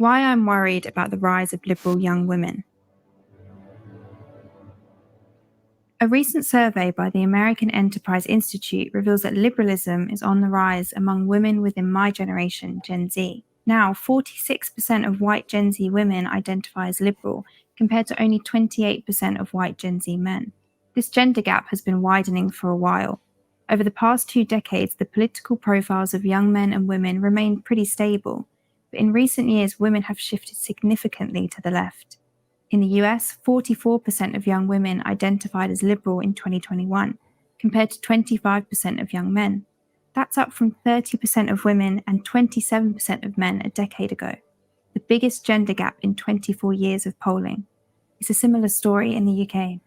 Why I'm worried about the rise of liberal young women. A recent survey by the American Enterprise Institute reveals that liberalism is on the rise among women within my generation, Gen Z. Now, 46% of white Gen Z women identify as liberal, compared to only 28% of white Gen Z men. This gender gap has been widening for a while. Over the past 2 decades, the political profiles of young men and women remained pretty stable, but in recent years, women have shifted significantly to the left. In the US, 44% of young women identified as liberal in 2021, compared to 25% of young men. That's up from 30% of women and 27% of men a decade ago, the biggest gender gap in 24 years of polling. It's a similar story in the UK.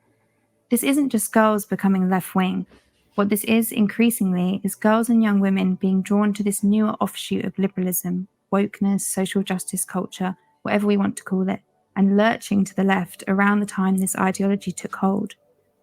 This isn't just girls becoming left-wing. What this is increasingly is girls and young women being drawn to this newer offshoot of liberalism, wokeness, social justice culture, whatever we want to call it, and lurching to the left around the time this ideology took hold.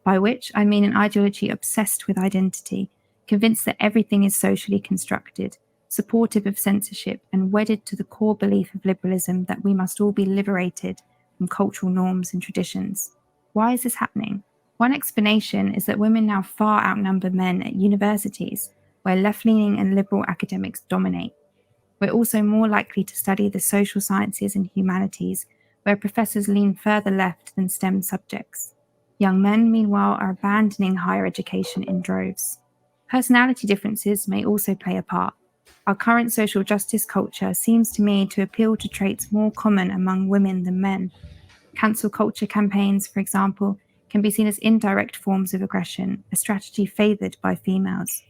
By which I mean an ideology obsessed with identity, convinced that everything is socially constructed, supportive of censorship, and wedded to the core belief of liberalism that we must all be liberated from cultural norms and traditions. Why is this happening? One explanation is that women now far outnumber men at universities, where left-leaning and liberal academics dominate. We're also more likely to study the social sciences and humanities, where professors lean further left than STEM subjects. Young men, meanwhile, are abandoning higher education in droves. Personality differences may also play a part. Our current social justice culture seems to me to appeal to traits more common among women than men. Cancel culture campaigns, for example, can be seen as indirect forms of aggression, a strategy favoured by females.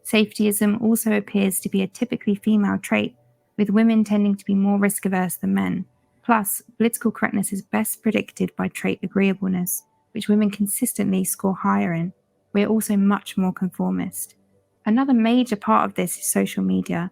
Safetyism also appears to be a typically female trait, with women tending to be more risk-averse than men. Plus, political correctness is best predicted by trait agreeableness, which women consistently score higher in. We are also much more conformist. Another major part of this is social media.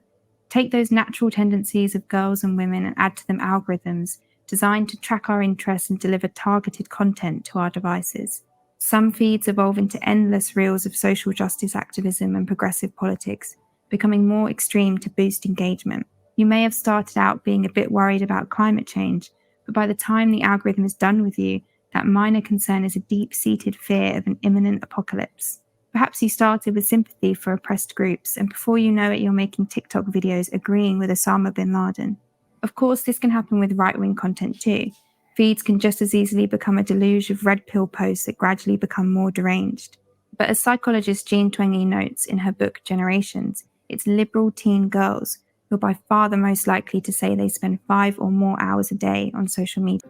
Take those natural tendencies of girls and women and add to them algorithms designed to track our interests and deliver targeted content to our devices. Some feeds evolve into endless reels of social justice activism and progressive politics, becoming more extreme to boost engagement. You may have started out being a bit worried about climate change, but by the time the algorithm is done with you, that minor concern is a deep-seated fear of an imminent apocalypse. Perhaps you started with sympathy for oppressed groups, and before you know it, you're making TikTok videos agreeing with Osama bin Laden. Of course, this can happen with right-wing content too. Feeds can just as easily become a deluge of red pill posts that gradually become more deranged. But as psychologist Jean Twenge notes in her book Generations, it's liberal teen girls who are by far the most likely to say they spend 5 or more hours a day on social media.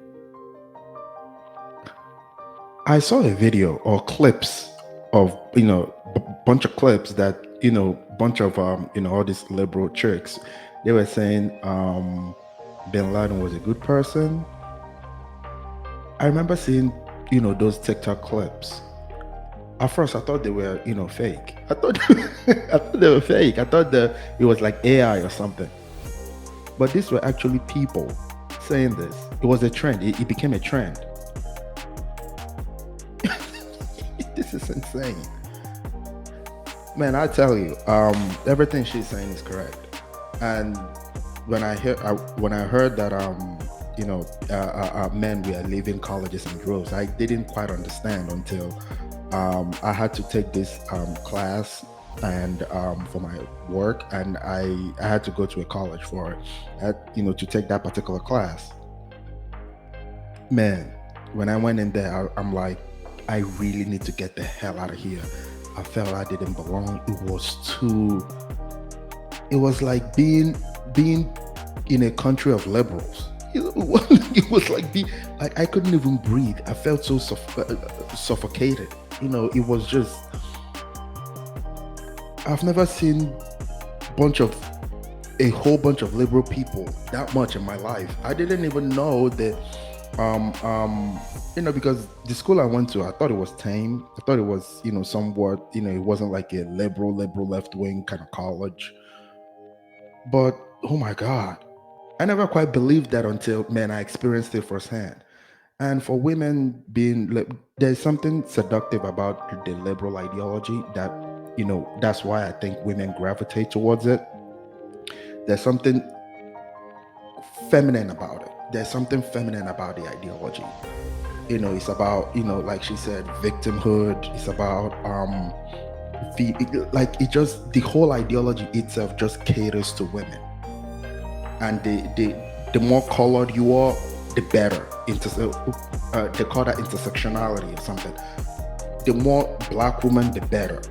I saw a video or clips of, bunch of clips that, bunch of, all these liberal chicks, they were saying Bin Laden was a good person. I remember seeing, those TikTok clips. At first, I thought they were, fake. I thought, I thought they were fake. I thought that it was like AI or something. But these were actually people saying this. It was a trend. It became a trend. This is insane, man. I tell you, everything she's saying is correct. And when I heard that, men were leaving colleges in droves, I didn't quite understand until I had to take this class and for my work, and I had to go to a college for to take that particular class. Man, when I went in there, I'm like, I really need to get the hell out of here. I felt I didn't belong. It was like being in a country of liberals. It was like I couldn't even breathe. I felt so suffocated. It was just, I've never seen a whole bunch of liberal people that much in my life. I didn't even know that because the school I went to, I thought it was tame. I thought it was, somewhat, it wasn't like a liberal left wing kind of college. But oh my God, I never quite believed that until, man, I experienced it firsthand. And for women there's something seductive about the liberal ideology that, that's why I think women gravitate towards it. There's something feminine about it. There's something feminine about the ideology. It's about, like she said, victimhood. It's about like it just the whole ideology itself just caters to women, and the more colored you are, the better. They call that intersectionality or something. The more black woman, the better.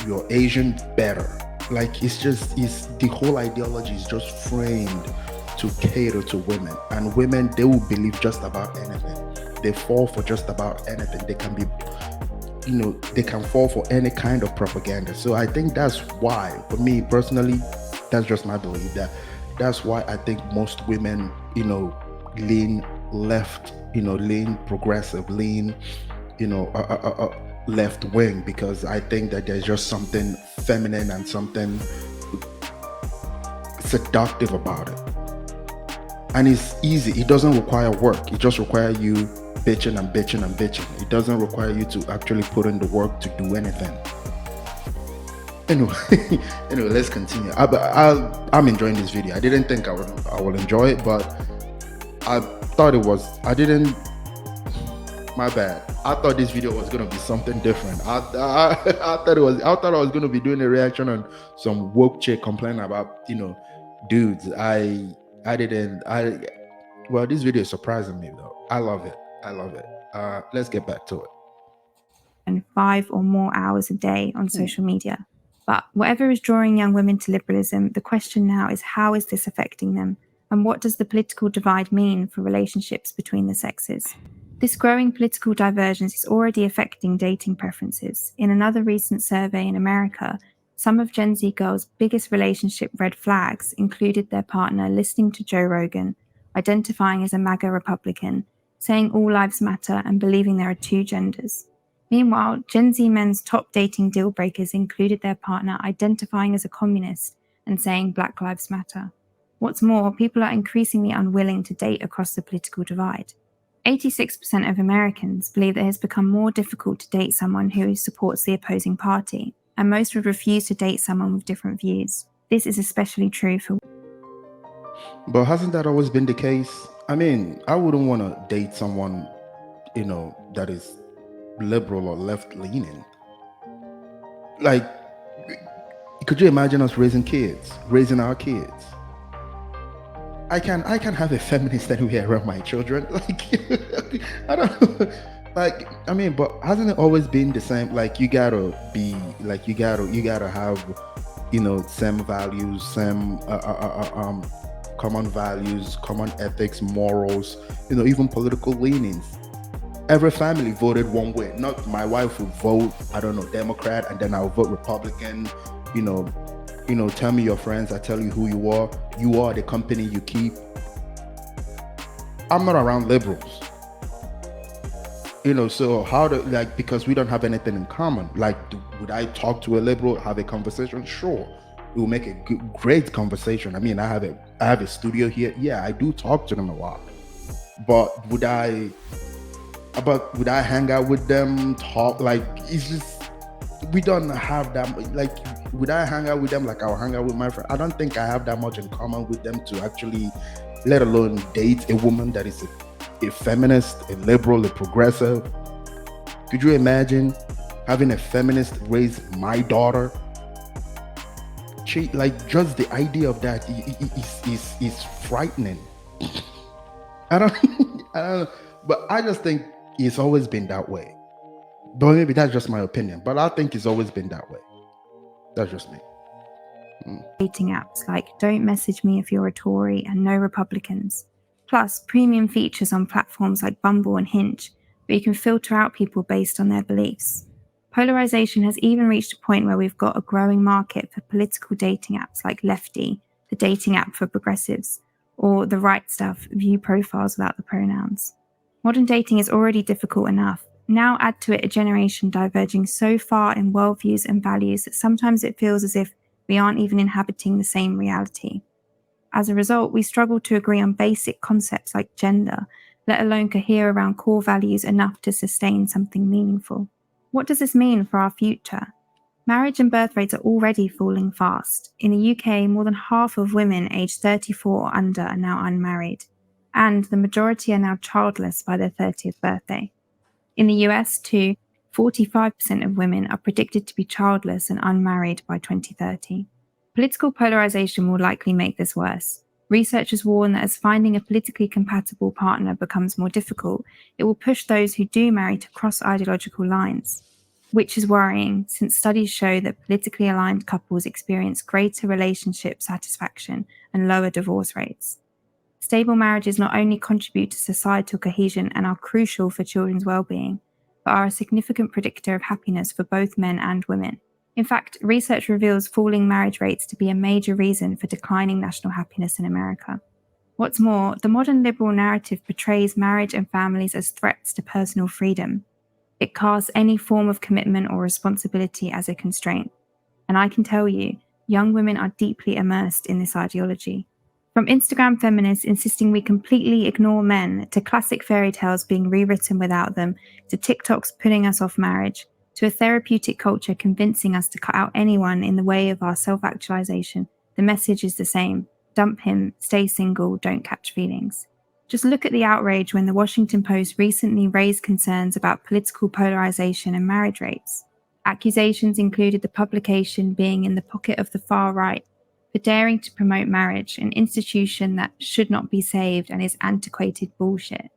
You're Asian, better. Like it's the whole ideology is just framed to cater to women, and women, they will believe just about anything. They fall for just about anything. They can be, they can fall for any kind of propaganda. So I think that's why, for me personally, that's just my belief, that's why I think most women, lean left, lean progressive, lean, left wing, because I think that there's just something feminine and something seductive about it. And it's easy. It doesn't require work. It just requires you bitching and bitching and bitching. It doesn't require you to actually put in the work to do anything. Anyway, anyway, let's continue. I'm enjoying this video. I didn't think I will enjoy it, but I thought it was. I didn't. My bad. I thought this video was gonna be something different. I thought it was. I thought I was gonna be doing a reaction on some woke chick complaining about dudes. I didn't. Well, this video is surprising me though. I love it. I love it. Let's get back to it. And 5 or more hours a day on social media. But whatever is drawing young women to liberalism, the question now is, how is this affecting them? And what does the political divide mean for relationships between the sexes? This growing political divergence is already affecting dating preferences. In another recent survey in America, some of Gen Z girls' biggest relationship red flags included their partner listening to Joe Rogan, identifying as a MAGA Republican, saying all lives matter, and believing there are 2 genders. Meanwhile, Gen Z men's top dating deal breakers included their partner identifying as a communist and saying Black Lives Matter. What's more, people are increasingly unwilling to date across the political divide. 86% of Americans believe that it has become more difficult to date someone who supports the opposing party, and most would refuse to date someone with different views. This is especially true for... But hasn't that always been the case? I mean, I wouldn't want to date someone, that is liberal or left leaning. Like, could you imagine us raising our kids? I can have a feminist anywhere around my children. Like, I don't like. I mean, but hasn't it always been the same? Like, you gotta be like, you gotta have, same values, same common values, common ethics, morals. Even political leanings. Every family voted one way. Not my wife would vote, I don't know, Democrat, and then I'll vote Republican. Tell me your friends, I tell you who you are. You are the company you keep. I'm not around liberals. So how because we don't have anything in common. Like, would I talk to a liberal, have a conversation? Sure. It will make a great conversation. I mean, I have a studio here. Yeah, I do talk to them a lot. But would I hang out with them, talk? Like, it's just, we don't have that. Like, would I hang out with them like I'll hang out with my friend? I don't think I have that much in common with them to actually, let alone date a woman that is a feminist, a liberal, a progressive. Could you imagine having a feminist raise my daughter? Like, just the idea of that is frightening. I don't, but I just think it's always been that way. But maybe that's just my opinion. But I think it's always been that way. That's just me. Dating apps like Don't Message Me If You're a Tory and No Republicans. Plus, premium features on platforms like Bumble and Hinge, where you can filter out people based on their beliefs. Polarization has even reached a point where we've got a growing market for political dating apps like Lefty, the dating app for progressives, or The Right Stuff, view profiles without the pronouns. Modern dating is already difficult enough. Now add to it a generation diverging so far in worldviews and values that sometimes it feels as if we aren't even inhabiting the same reality. As a result, we struggle to agree on basic concepts like gender, let alone cohere around core values enough to sustain something meaningful. What does this mean for our future? Marriage and birth rates are already falling fast. In the UK, more than half of women aged 34 or under are now unmarried, and the majority are now childless by their 30th birthday. In the US, too, 45% of women are predicted to be childless and unmarried by 2030. Political polarization will likely make this worse. Researchers warn that as finding a politically compatible partner becomes more difficult, it will push those who do marry to cross ideological lines, which is worrying since studies show that politically aligned couples experience greater relationship satisfaction and lower divorce rates. Stable marriages not only contribute to societal cohesion and are crucial for children's well-being, but are a significant predictor of happiness for both men and women. In fact, research reveals falling marriage rates to be a major reason for declining national happiness in America. What's more, the modern liberal narrative portrays marriage and families as threats to personal freedom. It casts any form of commitment or responsibility as a constraint. And I can tell you, young women are deeply immersed in this ideology. From Instagram feminists insisting we completely ignore men, to classic fairy tales being rewritten without them, to TikToks putting us off marriage, to a therapeutic culture convincing us to cut out anyone in the way of our self-actualization, the message is the same. Dump him, stay single, don't catch feelings. Just look at the outrage when the Washington Post recently raised concerns about political polarization and marriage rates. Accusations included the publication being in the pocket of the far right for daring to promote marriage, an institution that should not be saved and is antiquated bullshit.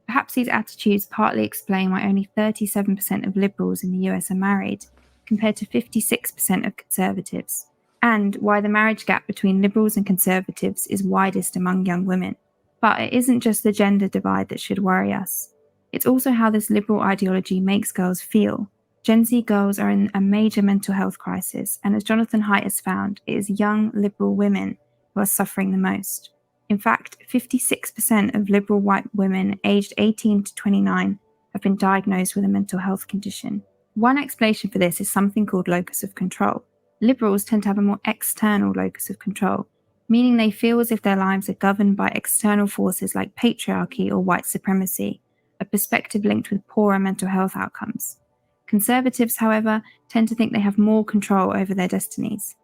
Perhaps these attitudes partly explain why only 37% of liberals in the US are married, compared to 56% of conservatives, and why the marriage gap between liberals and conservatives is widest among young women. But it isn't just the gender divide that should worry us. It's also how this liberal ideology makes girls feel. Gen Z girls are in a major mental health crisis, and as Jonathan Haidt has found, it is young liberal women who are suffering the most. In fact, 56% of liberal white women aged 18 to 29 have been diagnosed with a mental health condition. One explanation for this is something called locus of control. Liberals tend to have a more external locus of control, meaning they feel as if their lives are governed by external forces like patriarchy or white supremacy, a perspective linked with poorer mental health outcomes. Conservatives, however, tend to think they have more control over their destinies.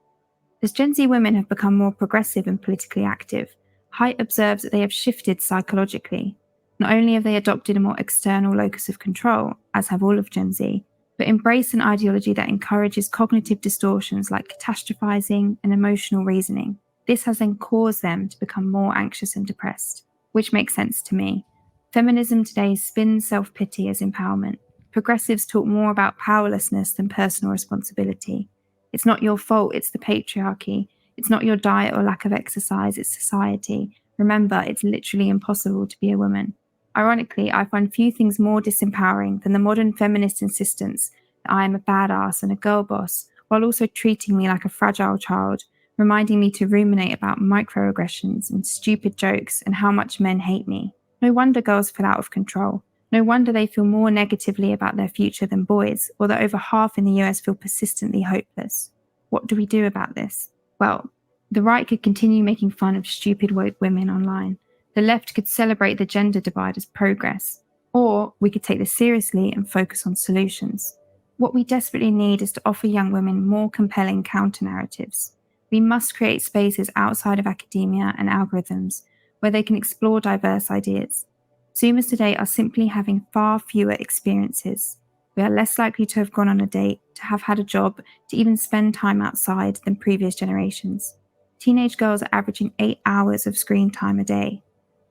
As Gen Z women have become more progressive and politically active, Haidt observes that they have shifted psychologically. Not only have they adopted a more external locus of control, as have all of Gen Z, but embrace an ideology that encourages cognitive distortions like catastrophizing and emotional reasoning. This has then caused them to become more anxious and depressed, which makes sense to me. Feminism today spins self-pity as empowerment. Progressives talk more about powerlessness than personal responsibility. It's not your fault, it's the patriarchy. It's not your diet or lack of exercise, it's society. Remember, it's literally impossible to be a woman. Ironically, I find few things more disempowering than the modern feminist insistence that I am a badass and a girl boss, while also treating me like a fragile child, reminding me to ruminate about microaggressions and stupid jokes and how much men hate me. No wonder girls feel out of control. No wonder they feel more negatively about their future than boys, or that over half in the US feel persistently hopeless. What do we do about this? Well, the right could continue making fun of stupid woke women online. The left could celebrate the gender divide as progress. Or we could take this seriously and focus on solutions. What we desperately need is to offer young women more compelling counter-narratives. We must create spaces outside of academia and algorithms where they can explore diverse ideas. Zoomers today are simply having far fewer experiences. We are less likely to have gone on a date, to have had a job, to even spend time outside than previous generations. Teenage girls are averaging 8 hours of screen time a day.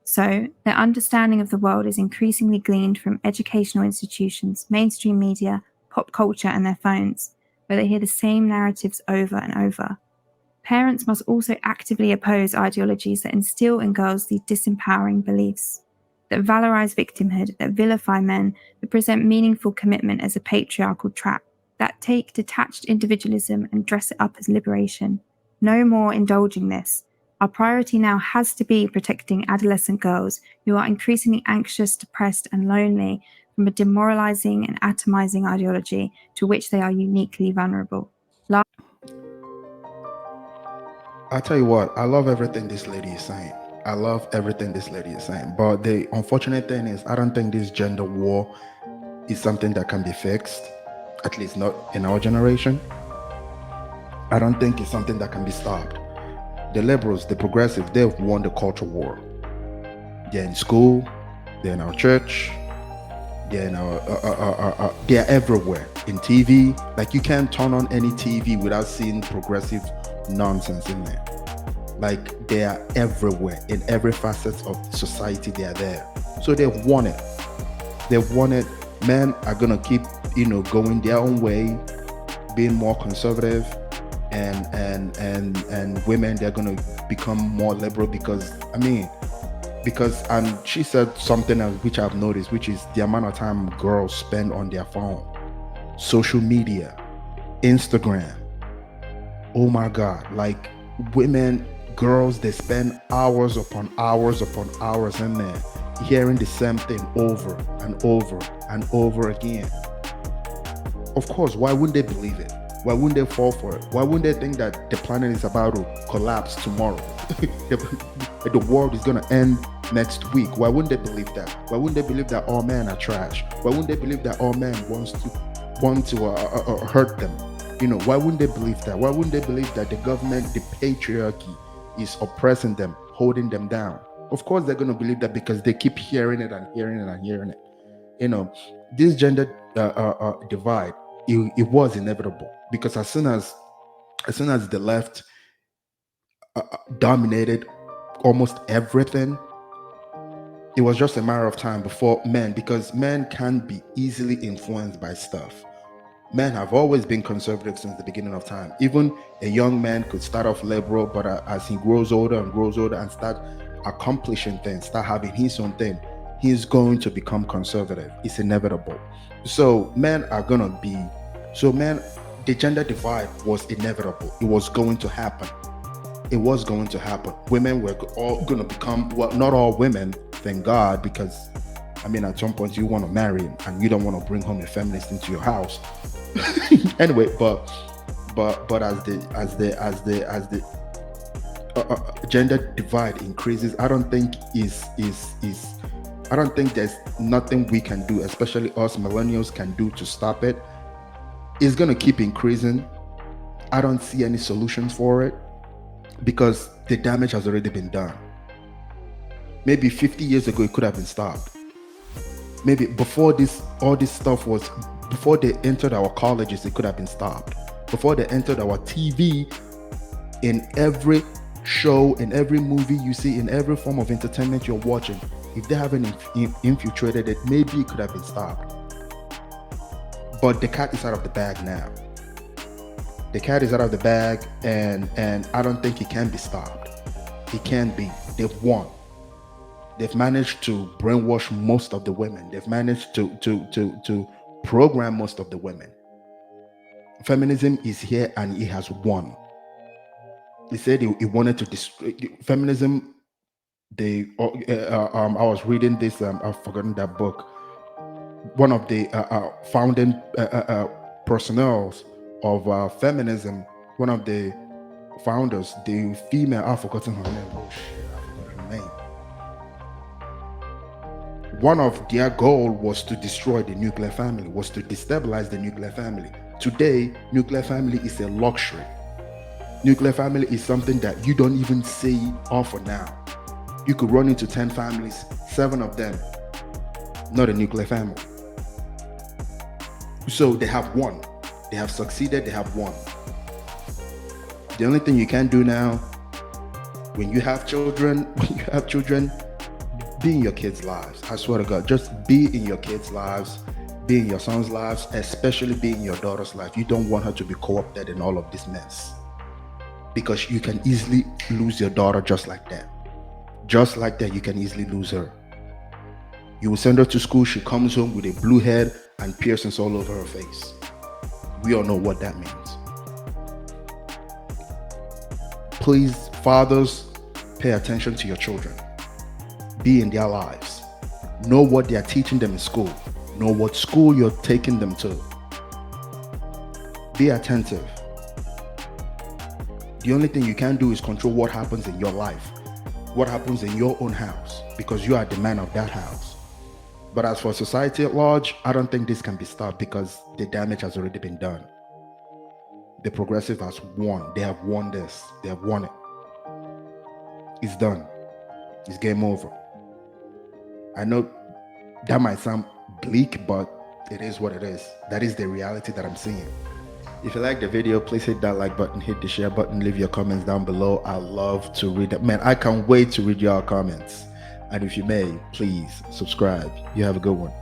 So, their understanding of the world is increasingly gleaned from educational institutions, mainstream media, pop culture, and their phones, where they hear the same narratives over and over. Parents must also actively oppose ideologies that instill in girls these disempowering beliefs, that valorize victimhood, that vilify men, that present meaningful commitment as a patriarchal trap, that take detached individualism and dress it up as liberation. No more indulging this. Our priority now has to be protecting adolescent girls who are increasingly anxious, depressed, and lonely from a demoralizing and atomizing ideology to which they are uniquely vulnerable. I tell you what, I love everything this lady is saying. I love everything this lady is saying. But the unfortunate thing is, I don't think this gender war is something that can be fixed, at least not in our generation. I don't think it's something that can be stopped. The liberals, the progressive, they've won the culture war. They're in school, they're in our church, they're in they're everywhere. In TV, like you can't turn on any TV without seeing progressive nonsense in there. Like they are everywhere in every facet of society. They are there. So they've won it. They've won it. Men are gonna keep, going their own way, being more conservative, and women, they're gonna become more liberal because and she said something else which I've noticed, which is the amount of time girls spend on their phone, social media, Instagram. Oh my God, like women, girls, they spend hours upon hours upon hours in there hearing the same thing over and over and over again. Of course, why wouldn't they believe it? Why wouldn't they fall for it? Why wouldn't they think that the planet is about to collapse tomorrow? The world is going to end next week. Why wouldn't they believe that? Why wouldn't they believe that all men are trash? Why wouldn't they believe that all men want to hurt them? Why wouldn't they believe that? Why wouldn't they believe that the government, the patriarchy, is oppressing them, holding them down? Of course, they're going to believe that because they keep hearing it and hearing it and hearing it. This gender divide, it was inevitable because as soon as the left dominated almost everything, it was just a matter of time before men, because men can be easily influenced by stuff. Men have always been conservative since the beginning of time. Even a young man could start off liberal, but as he grows older and start accomplishing things, start having his own thing, he's going to become conservative. It's inevitable. So men are gonna be. So men, the gender divide was inevitable. It was going to happen. It was going to happen. Women were all going to become, well, not all women, thank God, because at some point you want to marry him and you don't want to bring home a feminist into your house. Anyway, but as the gender divide increases, I don't think I don't think there's nothing we can do, especially us millennials, can do to stop it. It's going to keep increasing. I don't see any solutions for it because the damage has already been done. Maybe 50 years ago, it could have been stopped. Maybe before all this stuff was, before they entered our colleges, it could have been stopped. Before they entered our TV, in every show, in every movie you see, in every form of entertainment you're watching, if they haven't infiltrated it, maybe it could have been stopped. But the cat is out of the bag now. The cat is out of the bag, and I don't think it can be stopped. It can't be. They've won. They've managed to brainwash most of the women. They've managed to program most of the women. Feminism is here and it has won. He said he wanted to destroy feminism. I was reading this. I've forgotten that book. One of the founding personnel of feminism, one of the founders, the female, I've forgotten her name. Oh shit, I forgot her name. One of their goal was to destroy the nuclear family, was to destabilize the nuclear family. Today, nuclear family is a luxury. Nuclear family is something that you don't even see offer now. You could run into 10 families, 7 of them, not a nuclear family. So they have won. They have succeeded, they have won. The only thing you can do now, when you have children, be in your kids' lives. I swear to God, just be in your kids' lives, be in your son's lives, especially be in your daughter's life. You don't want her to be co-opted in all of this mess, because you can easily lose your daughter just like that. Just like that, you can easily lose her. You will send her to school, she comes home with a blue head and piercings all over her face. We all know what that means. Please, fathers, pay attention to your children. Be in their lives. Know what they are teaching them in school. Know what school you're taking them to. Be attentive. The only thing you can do is control what happens in your life, what happens in your own house, because you are the man of that house. But as for society at large, I don't think this can be stopped because the damage has already been done. the progressive has won. They have won this. They have won it. It's done. It's game over. I know that might sound bleak, but it is what it is. That is the reality that I'm seeing. If you like the video, please hit that like button, hit the share button, leave your comments down below. I love to read them. Man, I can't wait to read your comments. And if you may, please subscribe. You have a good one.